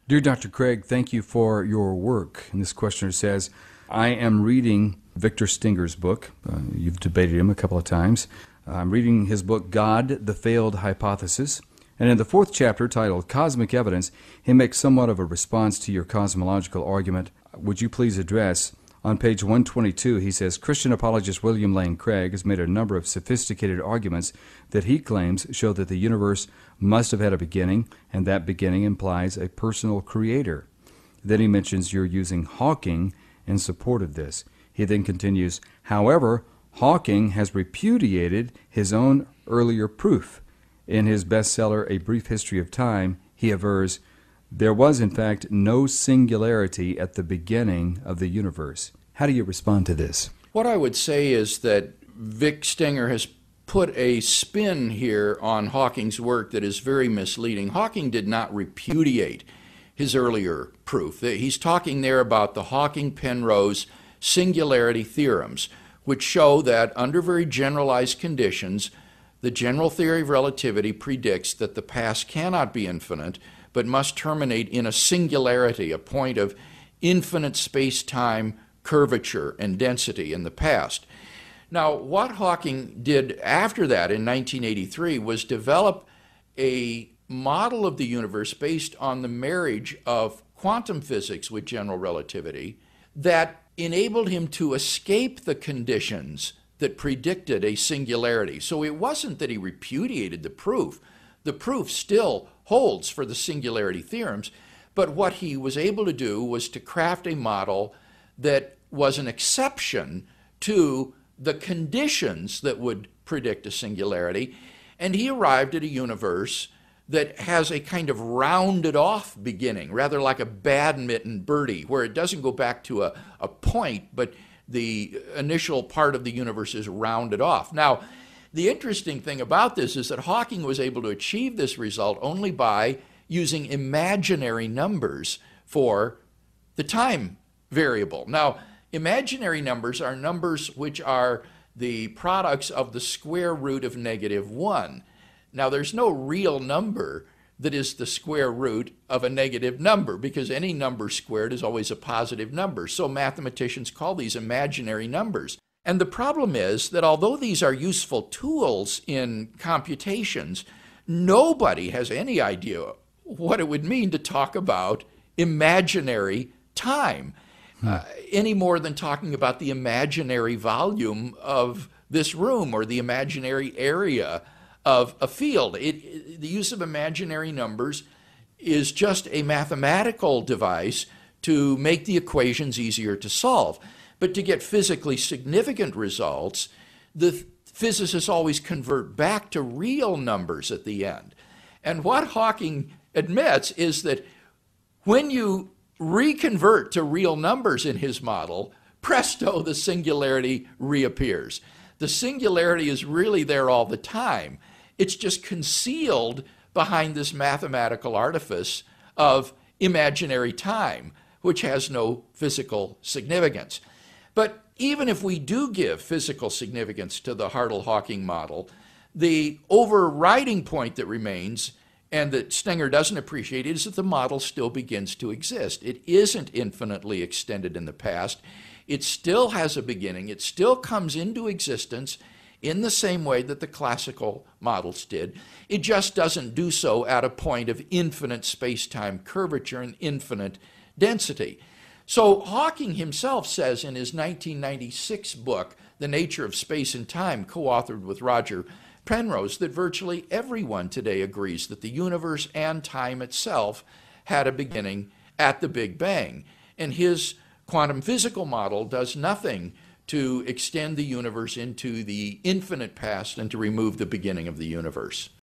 Dear Dr. Craig, thank you for your work. And this questioner says, I am reading Victor Stinger's book. You've debated him a couple of times. I'm reading his book, God, the Failed Hypothesis. And in the fourth chapter, titled Cosmic Evidence, he makes somewhat of a response to your cosmological argument. Would you please address? On page 122, he says, Christian apologist William Lane Craig has made a number of sophisticated arguments that he claims show that the universe must have had a beginning, and that beginning implies a personal creator. Then he mentions you're using Hawking in support of this. He then continues, however, Hawking has repudiated his own earlier proof. In his bestseller, A Brief History of Time, he avers, there was, in fact, no singularity at the beginning of the universe. How do you respond to this? What I would say is that Vic Stinger has put a spin here on Hawking's work that is very misleading. Hawking did not repudiate his earlier proof. He's talking there about the Hawking-Penrose singularity theorems, which show that under very generalized conditions, the general theory of relativity predicts that the past cannot be infinite, but must terminate in a singularity, a point of infinite space-time curvature and density in the past. Now, what Hawking did after that in 1983 was develop a model of the universe based on the marriage of quantum physics with general relativity that enabled him to escape the conditions that predicted a singularity. So it wasn't that he repudiated the proof. The proof still holds for the singularity theorems, but what he was able to do was to craft a model that was an exception to the conditions that would predict a singularity, and he arrived at a universe that has a kind of rounded off beginning, rather like a badminton birdie, where it doesn't go back to a point, but the initial part of the universe is rounded off. Now, the interesting thing about this is that Hawking was able to achieve this result only by using imaginary numbers for the time variable. Now, imaginary numbers are numbers which are the products of the square root of -1. Now, there's no real number that is the square root of a negative number, because any number squared is always a positive number. So mathematicians call these imaginary numbers. And the problem is that although these are useful tools in computations, nobody has any idea what it would mean to talk about imaginary time, any more than talking about the imaginary volume of this room or the imaginary area of a field. The use of imaginary numbers is just a mathematical device to make the equations easier to solve. But to get physically significant results, the physicists always convert back to real numbers at the end. And what Hawking admits is that when you reconvert to real numbers in his model, presto, the singularity reappears. The singularity is really there all the time. It's just concealed behind this mathematical artifice of imaginary time, which has no physical significance. But even if we do give physical significance to the Hartle-Hawking model, the overriding point that remains, and that Stenger doesn't appreciate, is that the model still begins to exist. It isn't infinitely extended in the past. It still has a beginning. It still comes into existence in the same way that the classical models did. It just doesn't do so at a point of infinite space-time curvature and infinite density. So Hawking himself says in his 1996 book, The Nature of Space and Time, co-authored with Roger Penrose, that virtually everyone today agrees that the universe and time itself had a beginning at the Big Bang. And his quantum physical model does nothing to extend the universe into the infinite past and to remove the beginning of the universe.